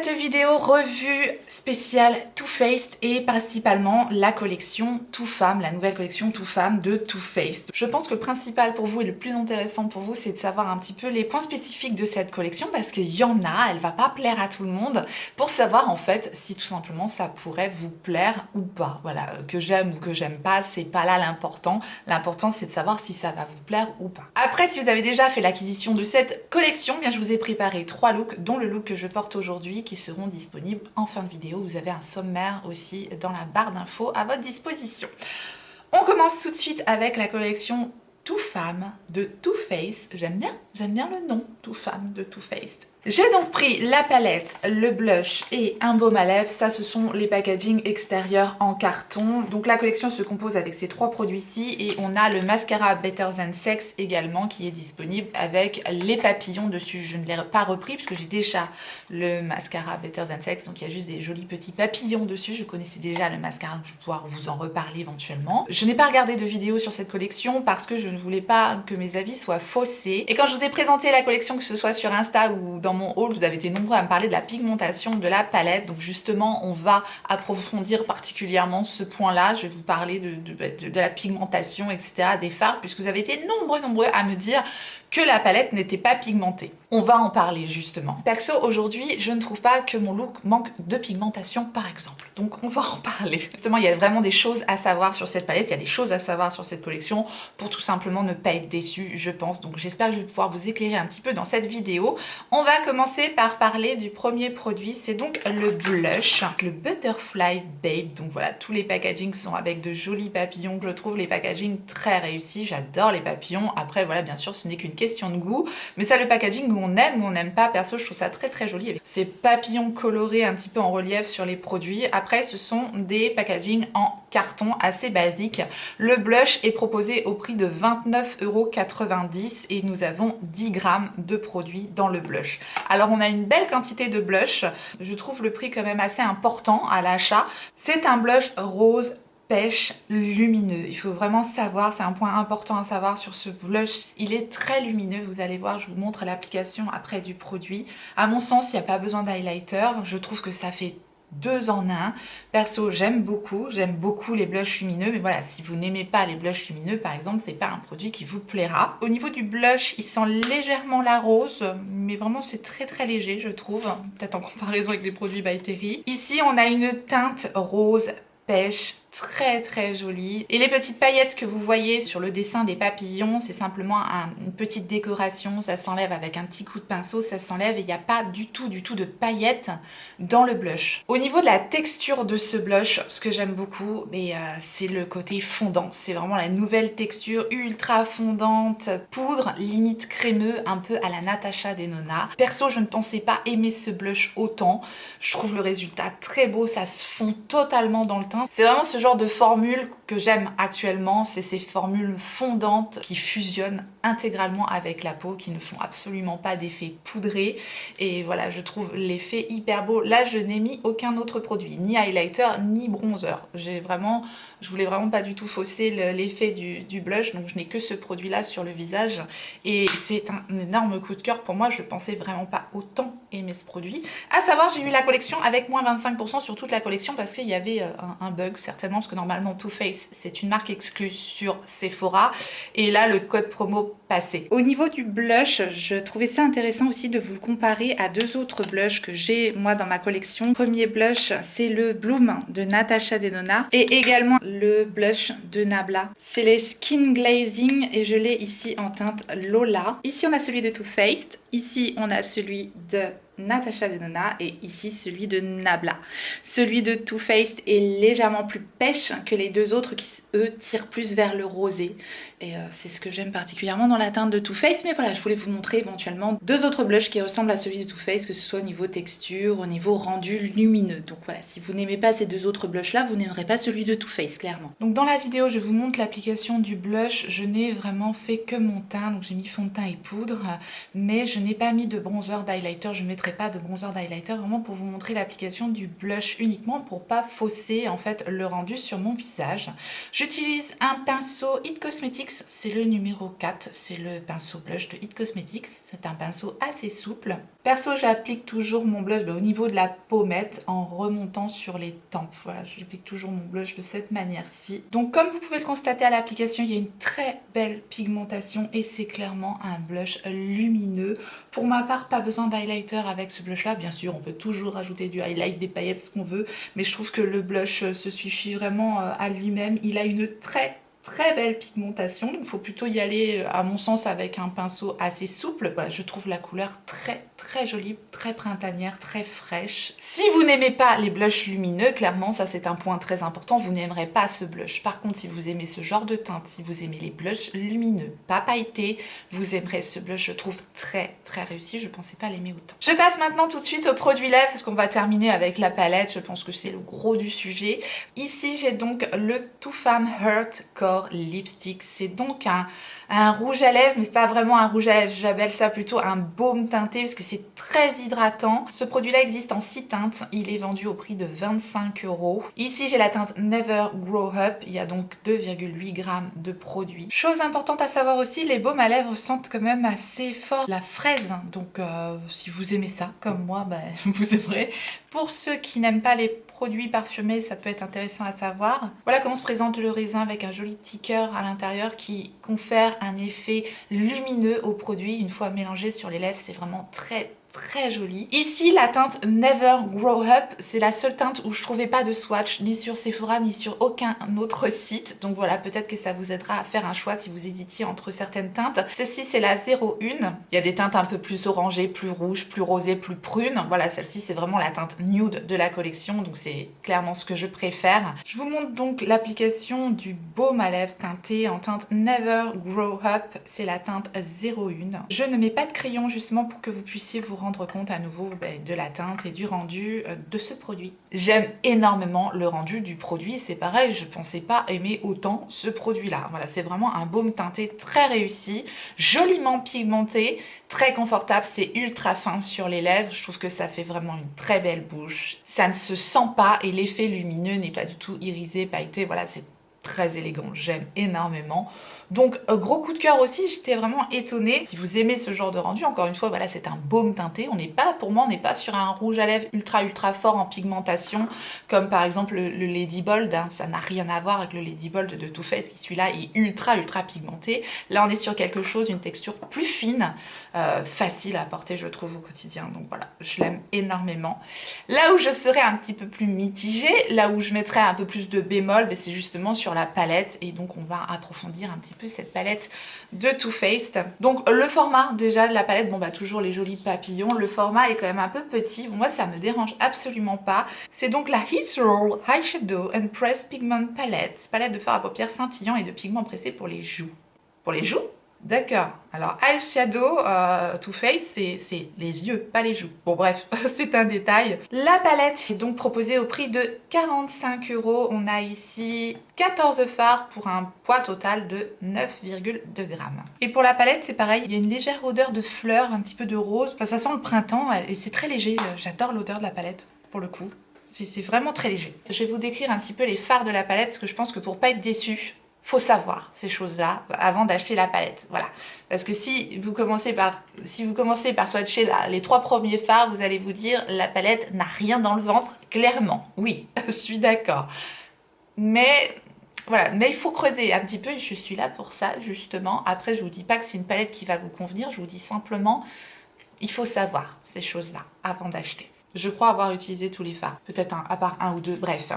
cette vidéo revue spéciale Too Faced et principalement la collection Too Femme, la nouvelle collection Too Femme de Too Faced. Je pense que le principal pour vous et le plus intéressant pour vous, c'est de savoir un petit peu les points spécifiques de cette collection parce qu'il y en a, elle va pas plaire à tout le monde, pour savoir en fait si tout simplement ça pourrait vous plaire ou pas. Voilà, que j'aime ou que j'aime pas, c'est pas là l'important. L'important c'est de savoir si ça va vous plaire ou pas. Après, si vous avez déjà fait l'acquisition de cette collection, bien je vous ai préparé 3 looks, dont le look que je porte aujourd'hui qui seront disponibles en fin de vidéo. Vous avez un sommaire aussi dans la barre d'infos à votre disposition. On commence tout de suite avec la collection Too Femme de Too Faced. J'aime bien le nom Too Femme de Too Faced. J'ai donc pris la palette, le blush et un baume à lèvres. Ça, ce sont les packaging extérieurs en carton. Donc la collection se compose avec ces 3 produits-ci et on a le mascara Better Than Sex également qui est disponible avec les papillons dessus. Je ne l'ai pas repris puisque j'ai déjà le mascara Better Than Sex, donc il y a juste des jolis petits papillons dessus. Je connaissais déjà le mascara, donc je vais pouvoir vous en reparler éventuellement. Je n'ai pas regardé de vidéo sur cette collection parce que je ne voulais pas que mes avis soient faussés. Et quand je vous ai présenté la collection, que ce soit sur Insta ou dans mon haul, vous avez été nombreux à me parler de la pigmentation de la palette. Donc justement, on va approfondir particulièrement ce point-là. Je vais vous parler de la pigmentation, etc., des fards, puisque vous avez été nombreux à me dire que la palette n'était pas pigmentée. On va en parler justement. Perso, aujourd'hui, je ne trouve pas que mon look manque de pigmentation par exemple. Donc on va en parler. Justement, il y a vraiment des choses à savoir sur cette palette, il y a des choses à savoir sur cette collection pour tout simplement ne pas être déçu, je pense. Donc j'espère que je vais pouvoir vous éclairer un petit peu dans cette vidéo. On va commencer par parler du premier produit, c'est donc le blush, le Butterfly Babe. Donc voilà, tous les packagings sont avec de jolis papillons. Je trouve les packagings très réussis, j'adore les papillons. Après voilà, bien sûr, ce n'est qu'une question de goût, mais ça, le packaging, où on aime ou on n'aime pas, perso je trouve ça très joli avec ces papillons colorés un petit peu en relief sur les produits. Après, ce sont des packaging en carton assez basiques. Le blush est proposé au prix de 29,90 € et nous avons 10 grammes de produits dans le blush. Alors on a une belle quantité de blush, je trouve le prix quand même assez important à l'achat. C'est un blush rose pêche lumineux. Il faut vraiment savoir, c'est un point important à savoir sur ce blush. Il est très lumineux, vous allez voir, je vous montre l'application après du produit. À mon sens, il n'y a pas besoin d'highlighter. Je trouve que ça fait 2 en 1. Perso, j'aime beaucoup les blushs lumineux, mais voilà, si vous n'aimez pas les blushs lumineux, par exemple, c'est pas un produit qui vous plaira. Au niveau du blush, il sent légèrement la rose, mais vraiment c'est très léger, je trouve, peut-être en comparaison avec les produits By Terry. Ici, on a une teinte rose pêche très jolie. Et les petites paillettes que vous voyez sur le dessin des papillons, c'est simplement une petite décoration, ça s'enlève avec un petit coup de pinceau, ça s'enlève et il n'y a pas du tout de paillettes dans le blush. Au niveau de la texture de ce blush, ce que j'aime beaucoup, c'est le côté fondant. C'est vraiment la nouvelle texture ultra fondante, poudre, limite crémeux, un peu à la Natasha Denona. Perso, je ne pensais pas aimer ce blush autant. Je trouve le résultat très beau, ça se fond totalement dans le teint. C'est vraiment ce genre de formule que j'aime actuellement, c'est ces formules fondantes qui fusionnent intégralement avec la peau, qui ne font absolument pas d'effet poudré. Et voilà, je trouve l'effet hyper beau. Là, je n'ai mis aucun autre produit, ni highlighter, ni bronzer. Je voulais vraiment pas du tout fausser l'effet du blush, donc je n'ai que ce produit-là sur le visage. Et c'est un énorme coup de cœur pour moi, je pensais vraiment pas autant aimer ce produit. À savoir, j'ai eu la collection avec moins 25% sur toute la collection parce qu'il y avait un bug certainement, parce que normalement Too Faced c'est une marque exclue sur Sephora et là le code promo passait. Au niveau du blush, je trouvais ça intéressant aussi de vous le comparer à 2 autres blushs que j'ai moi dans ma collection. Le premier blush, c'est le Bloom de Natasha Denona et également le blush de Nabla. C'est les Skin Glazing et je l'ai ici en teinte Lola. Ici on a celui de Too Faced, ici on a celui de Natasha Denona et ici celui de Nabla. Celui de Too Faced est légèrement plus pêche que les 2 autres qui eux tirent plus vers le rosé et c'est ce que j'aime particulièrement dans la teinte de Too Faced. Mais voilà, je voulais vous montrer éventuellement 2 autres blushs qui ressemblent à celui de Too Faced, que ce soit au niveau texture, au niveau rendu lumineux. Donc voilà, si vous n'aimez pas ces 2 autres blushs là, vous n'aimerez pas celui de Too Faced clairement. Donc dans la vidéo, je vous montre l'application du blush. Je n'ai vraiment fait que mon teint, donc j'ai mis fond de teint et poudre, mais je n'ai pas mis de bronzer, d'highlighter. Je ne mettrai mettrai pas de bronzer d'highlighter, vraiment pour vous montrer l'application du blush uniquement pour pas fausser en fait le rendu sur mon visage. J'utilise un pinceau It Cosmetics, c'est le numéro 4, c'est le pinceau blush de It Cosmetics, c'est un pinceau assez souple. Perso, j'applique toujours mon blush au niveau de la pommette en remontant sur les tempes. Voilà, j'applique toujours mon blush de cette manière-ci. Donc comme vous pouvez le constater à l'application, il y a une très belle pigmentation et c'est clairement un blush lumineux. Pour ma part, pas besoin d'highlighter avec ce blush-là. Bien sûr, on peut toujours ajouter du highlight, des paillettes, ce qu'on veut, mais je trouve que le blush se suffit vraiment à lui-même. Il a une très belle pigmentation, donc il faut plutôt y aller à mon sens avec un pinceau assez souple. Voilà, je trouve la couleur très jolie, très printanière, très fraîche. Si vous n'aimez pas les blushs lumineux, clairement ça c'est un point très important, vous n'aimerez pas ce blush. Par contre, si vous aimez ce genre de teinte, si vous aimez les blushs lumineux, pas pailletés, vous aimerez ce blush, je trouve très réussi, je pensais pas l'aimer autant. Je passe maintenant tout de suite au produit lèvres parce qu'on va terminer avec la palette, je pense que c'est le gros du sujet. Ici j'ai donc le Too Faced Heart Core Lipstick. C'est donc un rouge à lèvres, mais c'est pas vraiment un rouge à lèvres, j'appelle ça plutôt un baume teinté parce que c'est très hydratant. Ce produit-là existe en 6 teintes, il est vendu au prix de 25 €. Ici j'ai la teinte Never Grow Up, il y a donc 2,8 g de produit. Chose importante à savoir aussi, les baumes à lèvres sentent quand même assez fort la fraise, donc si vous aimez ça, comme moi, vous aimerez. Pour ceux qui n'aiment pas les produits parfumés, ça peut être intéressant à savoir. Voilà comment se présente le raisin avec un joli petit cœur à l'intérieur qui confère un effet lumineux au produit. Une fois mélangé sur les lèvres, c'est vraiment très joli. Ici, la teinte Never Grow Up, c'est la seule teinte où je trouvais pas de swatch, ni sur Sephora, ni sur aucun autre site. Donc voilà, peut-être que ça vous aidera à faire un choix si vous hésitiez entre certaines teintes. Celle-ci, c'est la 01. Il y a des teintes un peu plus orangées, plus rouges, plus rosées, plus prunes. Voilà, celle-ci, c'est vraiment la teinte nude de la collection, donc c'est clairement ce que je préfère. Je vous montre donc l'application du baume à lèvres teinté en teinte Never Grow Up. C'est la teinte 01. Je ne mets pas de crayon justement pour que vous puissiez vous rendre compte à nouveau de la teinte et du rendu de ce produit. J'aime énormément le rendu du produit, c'est pareil, je pensais pas aimer autant ce produit-là. Voilà, c'est vraiment un baume teinté très réussi, joliment pigmenté, très confortable, c'est ultra fin sur les lèvres, je trouve que ça fait vraiment une très belle bouche. Ça ne se sent pas et l'effet lumineux n'est pas du tout irisé, pailleté, voilà, c'est très élégant, j'aime énormément. Donc gros coup de cœur aussi, j'étais vraiment étonnée. Si vous aimez ce genre de rendu, encore une fois, voilà, c'est un baume teinté. On n'est pas, pour moi, on n'est pas sur un rouge à lèvres ultra fort en pigmentation, comme par exemple le Lady Bold, hein. Ça n'a rien à voir avec le Lady Bold de Too Faced, qui celui-là est ultra pigmenté. Là, on est sur quelque chose, une texture plus fine, facile à porter, je trouve, au quotidien. Donc voilà, je l'aime énormément. Là où je serais un petit peu plus mitigée, là où je mettrais un peu plus de bémol, c'est justement sur la palette, et donc on va approfondir un petit peu cette palette de Too Faced. Donc le format déjà de la palette, bon toujours les jolis papillons, le format est quand même un peu petit, bon, moi ça me dérange absolument pas. C'est donc la His Roll Eyeshadow and Pressed Pigment Palette, palette de fard à paupières scintillant et de pigments pressés pour les joues. Pour les joues? D'accord. Alors, eyeshadow, Too Faced, c'est les yeux, pas les joues. Bon, bref, c'est un détail. La palette est donc proposée au prix de 45 €. On a ici 14 fards pour un poids total de 9,2 g. Et pour la palette, c'est pareil. Il y a une légère odeur de fleurs, un petit peu de rose. Enfin, ça sent le printemps et c'est très léger. J'adore l'odeur de la palette, pour le coup. C'est vraiment très léger. Je vais vous décrire un petit peu les fards de la palette, parce que je pense que pour pas être déçu, faut savoir ces choses-là avant d'acheter la palette, voilà. Parce que si vous commencez par swatcher les 3 premiers fards, vous allez vous dire la palette n'a rien dans le ventre, clairement. Oui, je suis d'accord. Mais voilà, mais il faut creuser un petit peu et je suis là pour ça justement. Après, je vous dis pas que c'est une palette qui va vous convenir, je vous dis simplement il faut savoir ces choses-là avant d'acheter. Je crois avoir utilisé tous les fards, peut-être à part un ou deux, bref.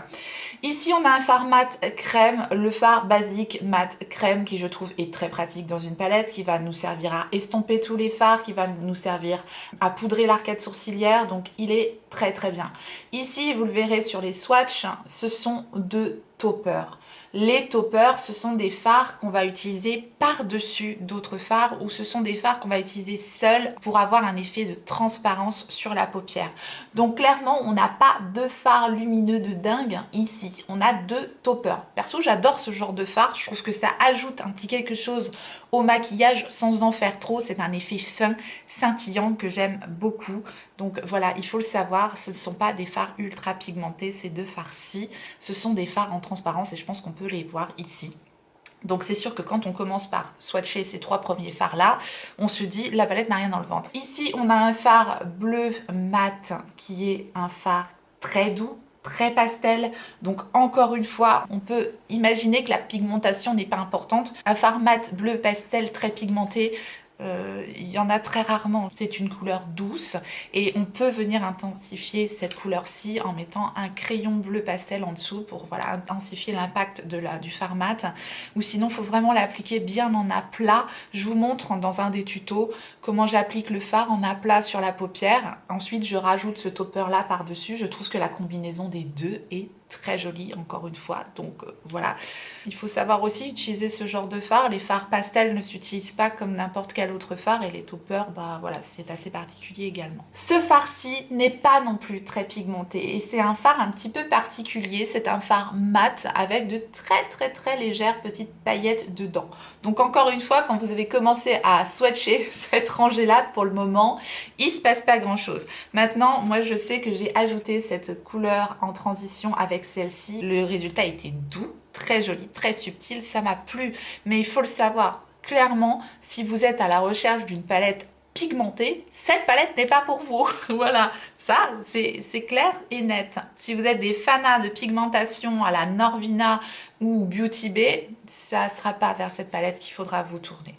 Ici, on a un fard mat crème, le fard basique mat crème qui je trouve est très pratique dans une palette, qui va nous servir à estomper tous les fards, qui va nous servir à poudrer l'arcade sourcilière, donc il est très bien. Ici, vous le verrez sur les swatchs, ce sont 2 toppers. Les toppers, ce sont des fards qu'on va utiliser par-dessus d'autres fards ou ce sont des fards qu'on va utiliser seuls pour avoir un effet de transparence sur la paupière. Donc clairement, on n'a pas de fard lumineux de dingue ici. On a 2 toppers. Perso, j'adore ce genre de fard. Je trouve que ça ajoute un petit quelque chose au maquillage sans en faire trop. C'est un effet fin, scintillant que j'aime beaucoup. Donc voilà, il faut le savoir, ce ne sont pas des fards ultra pigmentés, ces deux fards-ci, ce sont des fards en transparence et je pense qu'on peut les voir ici. Donc c'est sûr que quand on commence par swatcher ces 3 premiers fards là, on se dit la palette n'a rien dans le ventre. Ici on a un fard bleu mat qui est un fard très doux, très pastel, donc encore une fois on peut imaginer que la pigmentation n'est pas importante. Un fard mat bleu pastel très pigmenté, il y en a très rarement, c'est une couleur douce et on peut venir intensifier cette couleur-ci en mettant un crayon bleu pastel en dessous pour voilà, intensifier l'impact du fard mat, ou sinon il faut vraiment l'appliquer bien en aplat. Je vous montre dans un des tutos comment j'applique le fard en aplat sur la paupière, ensuite je rajoute ce topper là par dessus. Je trouve que la combinaison des deux est très jolie encore une fois, donc voilà. Il faut savoir aussi utiliser ce genre de fard. Les fards pastels ne s'utilisent pas comme n'importe quel autre fard et les toppers, bah voilà, c'est assez particulier également. Ce fard-ci n'est pas non plus très pigmenté et c'est un fard un petit peu particulier. C'est un fard mat avec de très légères petites paillettes dedans. Donc encore une fois, quand vous avez commencé à swatcher cette rangée-là, pour le moment, il se passe pas grand-chose. Maintenant, moi je sais que j'ai ajouté cette couleur en transition avec celle-ci. Le résultat était doux, très joli, très subtil, ça m'a plu. Mais il faut le savoir, clairement, si vous êtes à la recherche d'une palette pigmentée, cette palette n'est pas pour vous. Voilà, ça c'est clair et net. Si vous êtes des fanas de pigmentation à la Norvina ou Beauty Bay, ça ne sera pas vers cette palette qu'il faudra vous tourner.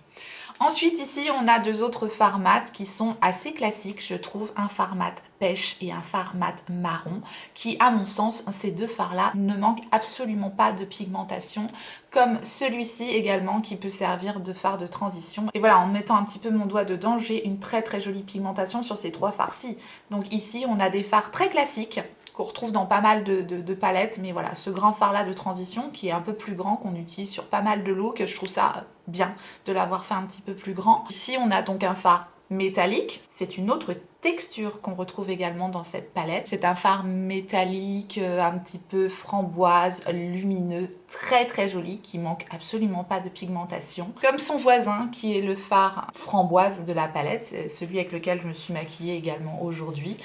Ensuite ici on a deux autres fards mat qui sont assez classiques, je trouve, un fard mat pêche et un fard mat marron qui, à mon sens, ces deux fards là ne manquent absolument pas de pigmentation, comme celui-ci également qui peut servir de fard de transition. Et voilà, en mettant un petit peu mon doigt dedans, j'ai une très jolie pigmentation sur ces 3 fards-ci. Donc ici on a des fards très classiques qu'on retrouve dans pas mal de palettes, mais voilà, ce grand fard là de transition qui est un peu plus grand, qu'on utilise sur pas mal de looks, je trouve ça bien de l'avoir fait un petit peu plus grand. Ici on a donc un fard métallique, c'est une autre texture qu'on retrouve également dans cette palette. C'est un fard métallique, un petit peu framboise, lumineux, très joli, qui manque absolument pas de pigmentation. Comme son voisin qui est le fard framboise de la palette, celui avec lequel je me suis maquillée également aujourd'hui.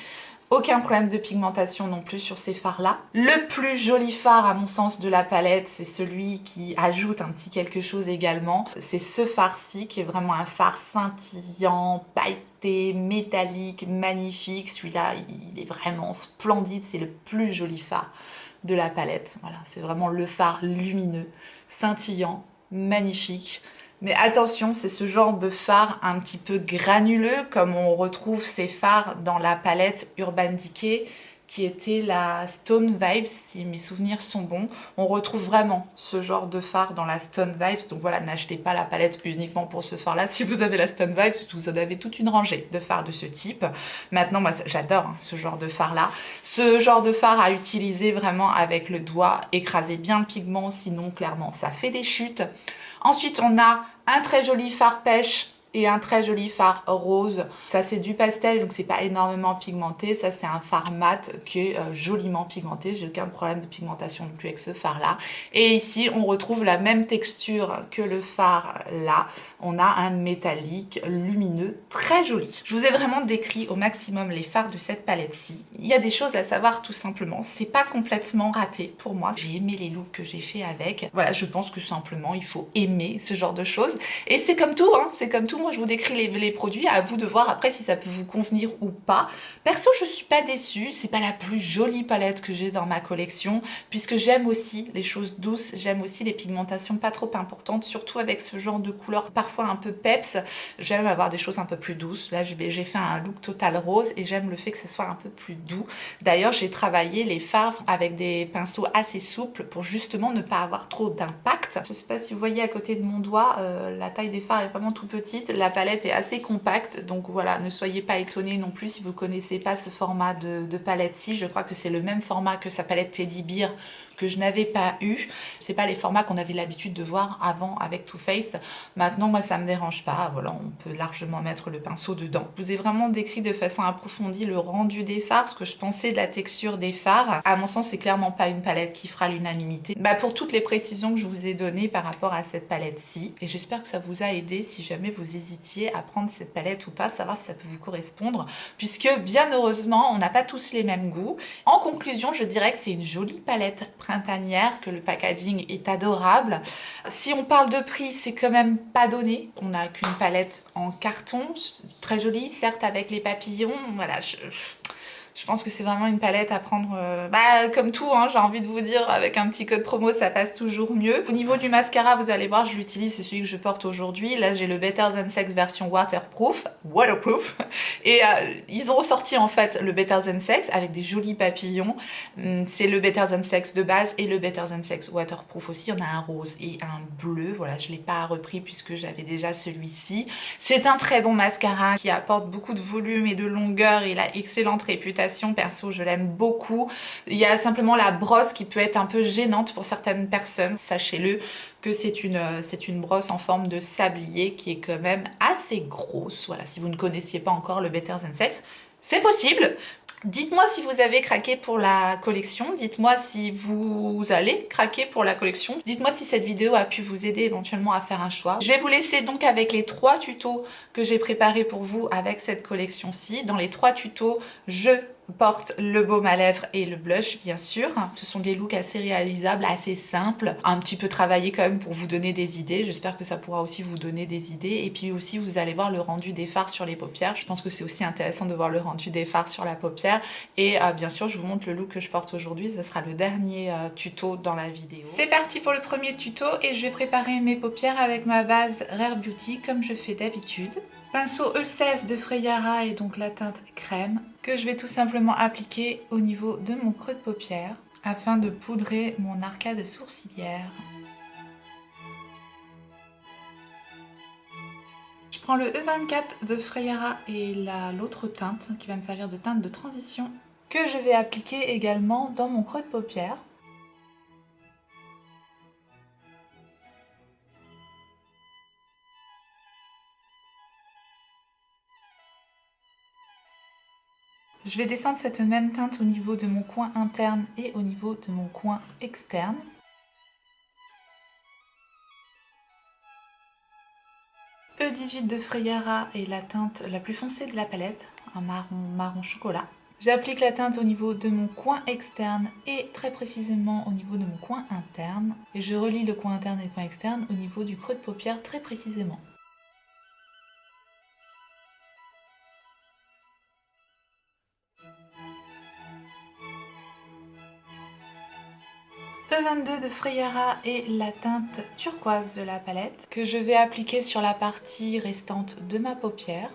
Aucun problème de pigmentation non plus sur ces fards là. Le plus joli fard à mon sens de la palette, c'est celui qui ajoute un petit quelque chose également. C'est ce fard-ci qui est vraiment un fard scintillant, pailleté, métallique, magnifique. Celui-là, il est vraiment splendide, c'est le plus joli fard de la palette. Voilà, c'est vraiment le fard lumineux, scintillant, magnifique. Mais attention, c'est ce genre de fard un petit peu granuleux, comme on retrouve ces fards dans la palette Urban Decay, qui était la Stone Vibes, si mes souvenirs sont bons. On retrouve vraiment ce genre de fard dans la Stone Vibes. Donc voilà, n'achetez pas la palette uniquement pour ce fard-là. Si vous avez la Stone Vibes, vous en avez toute une rangée de fards de ce type. Maintenant, moi, j'adore ce genre de fard-là. Ce genre de fard à utiliser vraiment avec le doigt, écraser bien le pigment, sinon, clairement, ça fait des chutes. Ensuite, on a un très joli fard pêche et un très joli fard rose. Ça, c'est du pastel, donc c'est pas énormément pigmenté. Ça, c'est un fard mat qui est joliment pigmenté. J'ai aucun problème de pigmentation non plus avec ce fard-là. Et ici, on retrouve la même texture que le fard là. On a un métallique lumineux très joli. Je vous ai vraiment décrit au maximum les fards de cette palette-ci. Il y a des choses à savoir tout simplement. C'est pas complètement raté pour moi. J'ai aimé les looks que j'ai fait avec. Voilà, je pense que simplement, il faut aimer ce genre de choses. Et c'est comme tout, hein, c'est comme tout. Moi, je vous décris les produits, à vous de voir après si ça peut vous convenir ou pas. Perso, je suis pas déçue. C'est pas la plus jolie palette que j'ai dans ma collection, puisque j'aime aussi les choses douces. J'aime aussi les pigmentations pas trop importantes, surtout avec ce genre de couleurs parfois un peu peps. J'aime avoir des choses un peu plus douces. Là, j'ai fait un look total rose et j'aime le fait que ce soit un peu plus doux. D'ailleurs, j'ai travaillé les fards avec des pinceaux assez souples pour justement ne pas avoir trop d'impact. Je sais pas si vous voyez à côté de mon doigt, la taille des fards est vraiment tout petite. La palette est assez compacte, donc voilà, ne soyez pas étonnés non plus si vous connaissez pas ce format de palette-ci. Je crois que c'est le même format que sa palette Teddy Bear que je n'avais pas eu. C'est pas les formats qu'on avait l'habitude de voir avant avec Too Faced. Maintenant, moi, ça me dérange pas. Voilà, on peut largement mettre le pinceau dedans. Je vous ai vraiment décrit de façon approfondie le rendu des fards, ce que je pensais de la texture des fards. À mon sens, c'est clairement pas une palette qui fera l'unanimité. Pour toutes les précisions que je vous ai données par rapport à cette palette-ci. Et j'espère que ça vous a aidé si jamais vous hésitiez à prendre cette palette ou pas, savoir si ça peut vous correspondre. Puisque, bien heureusement, on n'a pas tous les mêmes goûts. En conclusion, je dirais que c'est une jolie palette printanière, que le packaging est adorable. Si on parle de prix, c'est quand même pas donné. On n'a qu'une palette en carton, très jolie, certes avec les papillons. Voilà, je pense que c'est vraiment une palette à prendre comme tout, hein, j'ai envie de vous dire, avec un petit code promo ça passe toujours mieux. Au niveau du mascara, vous allez voir, je l'utilise, c'est celui que je porte aujourd'hui. Là j'ai le Better Than Sex version waterproof. Et ils ont ressorti en fait le Better Than Sex avec des jolis papillons. C'est le Better Than Sex de base et le Better Than Sex waterproof aussi. Il y en a un rose et un bleu. Voilà, je ne l'ai pas repris puisque j'avais déjà celui-ci. C'est un très bon mascara qui apporte beaucoup de volume et de longueur. Il a excellente réputation. Perso, je l'aime beaucoup. Il y a simplement la brosse qui peut être un peu gênante pour certaines personnes. Sachez-le que c'est une brosse en forme de sablier qui est quand même assez grosse. Voilà, si vous ne connaissiez pas encore le Better Than Sex, c'est possible. Dites-moi si vous avez craqué pour la collection, dites-moi si vous allez craquer pour la collection, dites-moi si cette vidéo a pu vous aider éventuellement à faire un choix. Je vais vous laisser donc avec les 3 tutos que j'ai préparés pour vous avec cette collection-ci. Dans les 3 tutos, je porte le baume à lèvres et le blush bien sûr. Ce sont des looks assez réalisables, assez simples, un petit peu travaillés quand même pour vous donner des idées. J'espère que ça pourra aussi vous donner des idées. Et puis aussi vous allez voir le rendu des fards sur les paupières. Je pense que c'est aussi intéressant de voir le rendu des fards sur la paupière. Et bien sûr je vous montre le look que je porte aujourd'hui. Ce sera le dernier tuto dans la vidéo. C'est parti pour le premier tuto et je vais préparer mes paupières avec ma base Rare Beauty comme je fais d'habitude. Pinceau E16 de Freyara et donc la teinte crème que je vais tout simplement appliquer au niveau de mon creux de paupière afin de poudrer mon arcade sourcilière. Je prends le E24 de Freyara et l'autre teinte qui va me servir de teinte de transition que je vais appliquer également dans mon creux de paupière. Je vais descendre cette même teinte au niveau de mon coin interne et au niveau de mon coin externe. E18 de Freyara est la teinte la plus foncée de la palette, un marron chocolat. J'applique la teinte au niveau de mon coin externe et très précisément au niveau de mon coin interne. Et je relie le coin interne et le coin externe au niveau du creux de paupière très précisément. E22 de Freyara est la teinte turquoise de la palette que je vais appliquer sur la partie restante de ma paupière.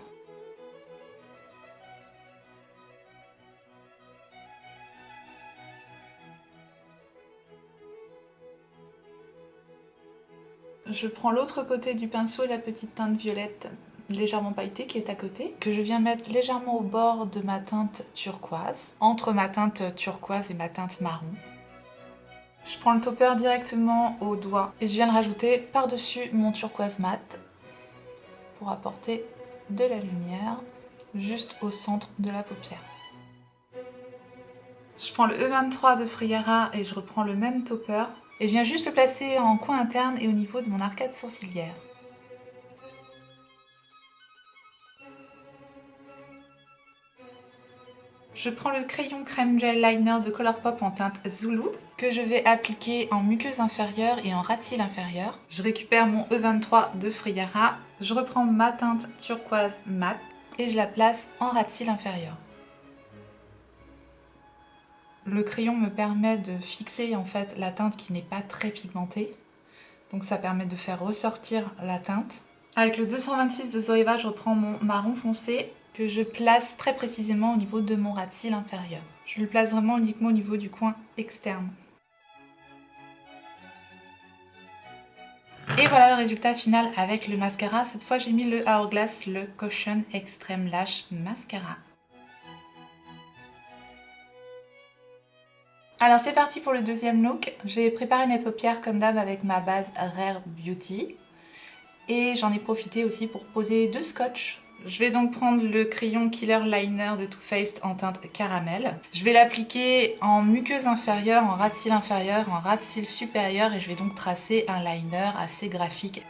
Je prends l'autre côté du pinceau et la petite teinte violette légèrement pailletée qui est à côté, que je viens mettre légèrement au bord de ma teinte turquoise, entre ma teinte turquoise et ma teinte marron. Je prends le topper directement au doigt et je viens le rajouter par-dessus mon turquoise mat pour apporter de la lumière juste au centre de la paupière. Je prends le E23 de Freyara et je reprends le même topper et je viens juste le placer en coin interne et au niveau de mon arcade sourcilière. Je prends le crayon crème gel liner de Colourpop en teinte Zulu que je vais appliquer en muqueuse inférieure et en ras de cils inférieur. Je récupère mon E23 de Freyara, je reprends ma teinte turquoise mat et je la place en ras de cils inférieur. Le crayon me permet de fixer en fait la teinte qui n'est pas très pigmentée. Donc ça permet de faire ressortir la teinte. Avec le 226 de Zoeva, je reprends mon marron foncé que je place très précisément au niveau de mon ras de cils inférieur. Je le place vraiment uniquement au niveau du coin externe. Et voilà le résultat final avec le mascara. Cette fois j'ai mis le Hourglass, le Caution Extreme Lash Mascara. Alors c'est parti pour le deuxième look. J'ai préparé mes paupières comme d'hab avec ma base Rare Beauty. Et j'en ai profité aussi pour poser 2 scotch. Je vais donc prendre le crayon Killer Liner de Too Faced en teinte caramel. Je vais l'appliquer en muqueuse inférieure, en ras de cils inférieur, en ras de cils supérieur et je vais donc tracer un liner assez graphique.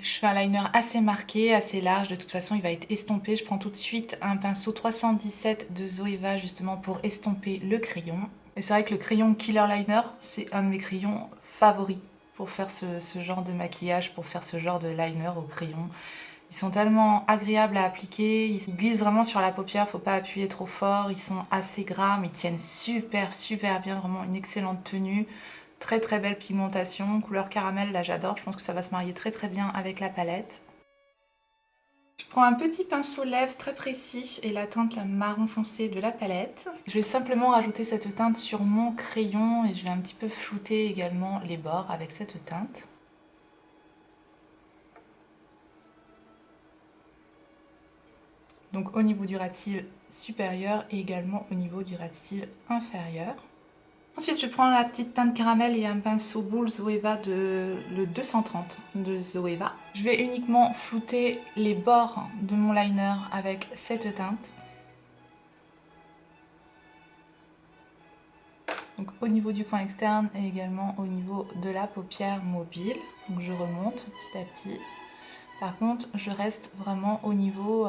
Je fais un liner assez marqué, assez large, de toute façon il va être estompé. Je prends tout de suite un pinceau 317 de Zoeva justement pour estomper le crayon. Et c'est vrai que le crayon Killer Liner, c'est un de mes crayons favoris pour faire ce genre de maquillage, pour faire ce genre de liner au crayon. Ils sont tellement agréables à appliquer, ils glissent vraiment sur la paupière, faut pas appuyer trop fort, ils sont assez gras mais ils tiennent super bien, vraiment une excellente tenue. Très très belle pigmentation, couleur caramel, là j'adore, je pense que ça va se marier très bien avec la palette. Je prends un petit pinceau lèvres très précis et la teinte marron foncé de la palette. Je vais simplement rajouter cette teinte sur mon crayon et je vais un petit peu flouter également les bords avec cette teinte. Donc au niveau du ras de cils supérieur et également au niveau du ras de cils inférieur. Ensuite, je prends la petite teinte caramel et un pinceau boule Zoeva de le 230 de Zoeva. Je vais uniquement flouter les bords de mon liner avec cette teinte. Donc au niveau du coin externe et également au niveau de la paupière mobile. Donc je remonte petit à petit. Par contre, je reste vraiment au niveau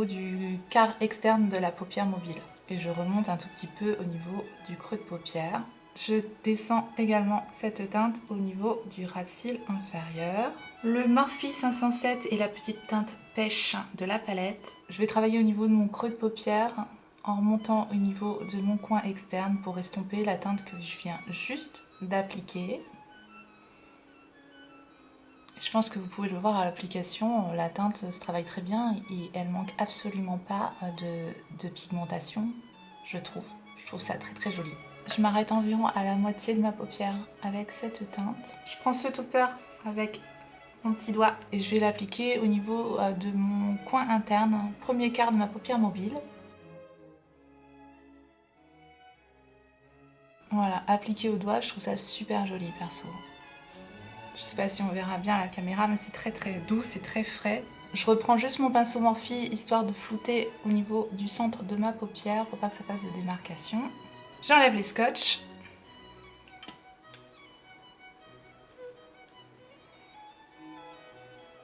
du quart externe de la paupière mobile. Et je remonte un tout petit peu au niveau du creux de paupière. Je descends également cette teinte au niveau du ras de cils inférieur. Le Morphe 507 et la petite teinte pêche de la palette. Je vais travailler au niveau de mon creux de paupière en remontant au niveau de mon coin externe pour estomper la teinte que je viens juste d'appliquer. Je pense que vous pouvez le voir à l'application, la teinte se travaille très bien et elle manque absolument pas de pigmentation, je trouve. Je trouve ça très joli. Je m'arrête environ à la moitié de ma paupière avec cette teinte. Je prends ce topper avec mon petit doigt et je vais l'appliquer au niveau de mon coin interne, premier quart de ma paupière mobile. Voilà, appliqué au doigt, je trouve ça super joli perso. Je sais pas si on verra bien à la caméra, mais c'est très doux, c'est très frais. Je reprends juste mon pinceau Morphe histoire de flouter au niveau du centre de ma paupière pour pas que ça fasse de démarcation. J'enlève les scotch.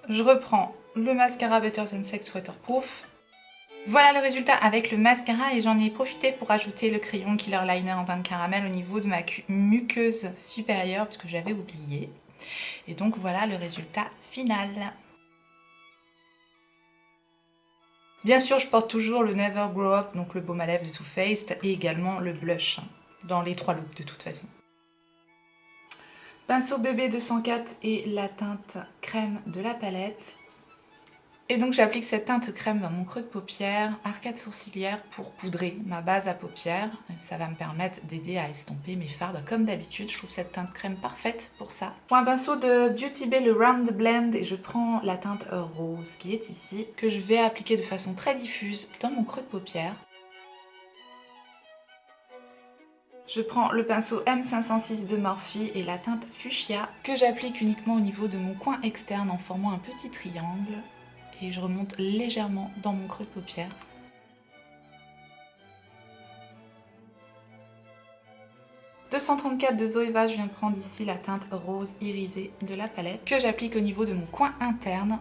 Je reprends le mascara Better Than Sex Waterproof. Voilà le résultat avec le mascara et j'en ai profité pour ajouter le crayon Killer Liner en teinte caramel au niveau de ma muqueuse supérieure parce que j'avais oublié. Et donc voilà le résultat final. Bien sûr, je porte toujours le Never Grow Up, donc le baume à lèvres de Too Faced, et également le blush, dans les 3 looks de toute façon. Pinceau bébé 204 et la teinte crème de la palette. Et donc j'applique cette teinte crème dans mon creux de paupière, arcade sourcilière pour poudrer ma base à paupières. Ça va me permettre d'aider à estomper mes farbes comme d'habitude. Je trouve cette teinte crème parfaite pour ça. Je prends un pinceau de Beauty Bay, le Round Blend, et je prends la teinte rose qui est ici, que je vais appliquer de façon très diffuse dans mon creux de paupière. Je prends le pinceau M506 de Morphe et la teinte Fuchsia que j'applique uniquement au niveau de mon coin externe en formant un petit triangle. Et je remonte légèrement dans mon creux de paupière. « 234 de Zoeva, je viens prendre ici la teinte rose irisée de la palette que j'applique au niveau de mon coin interne.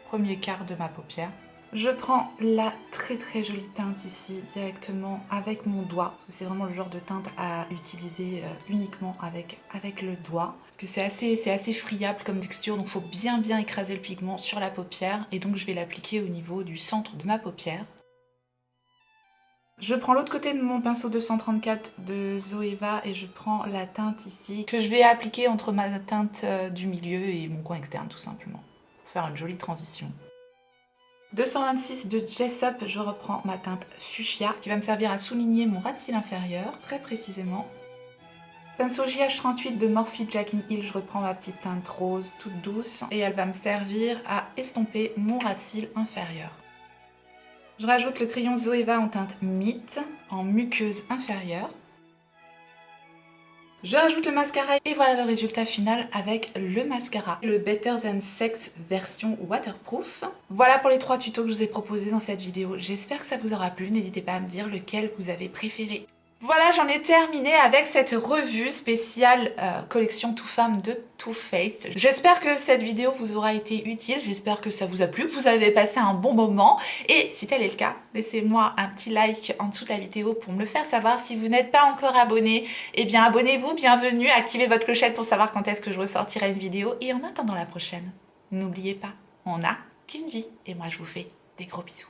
Premier quart de ma paupière. Je prends la très jolie teinte ici directement avec mon doigt, parce que c'est vraiment le genre de teinte à utiliser uniquement avec le doigt. Parce que c'est assez friable comme texture, donc il faut bien écraser le pigment sur la paupière. Et donc je vais l'appliquer au niveau du centre de ma paupière. Je prends l'autre côté de mon pinceau 234 de Zoeva et je prends la teinte ici que je vais appliquer entre ma teinte du milieu et mon coin externe tout simplement, pour faire une jolie transition. 226 de Jessup, je reprends ma teinte fuchsia qui va me servir à souligner mon ras de cils inférieur, très précisément. Pinceau JH38 de Morphe Jaclyn Hill, je reprends ma petite teinte rose toute douce et elle va me servir à estomper mon ras de cils inférieur. Je rajoute le crayon Zoeva en teinte Meat, en muqueuse inférieure. Je rajoute le mascara et voilà le résultat final avec le mascara. Le Better Than Sex version waterproof. Voilà pour les 3 tutos que je vous ai proposés dans cette vidéo. J'espère que ça vous aura plu. N'hésitez pas à me dire lequel vous avez préféré. Voilà, j'en ai terminé avec cette revue spéciale collection Too Femme de Too Faced. J'espère que cette vidéo vous aura été utile, j'espère que ça vous a plu, que vous avez passé un bon moment. Et si tel est le cas, laissez-moi un petit like en dessous de la vidéo pour me le faire savoir. Si vous n'êtes pas encore abonné, eh bien abonnez-vous, bienvenue, activez votre clochette pour savoir quand est-ce que je ressortirai une vidéo. Et en attendant la prochaine, n'oubliez pas, on n'a qu'une vie. Et moi je vous fais des gros bisous.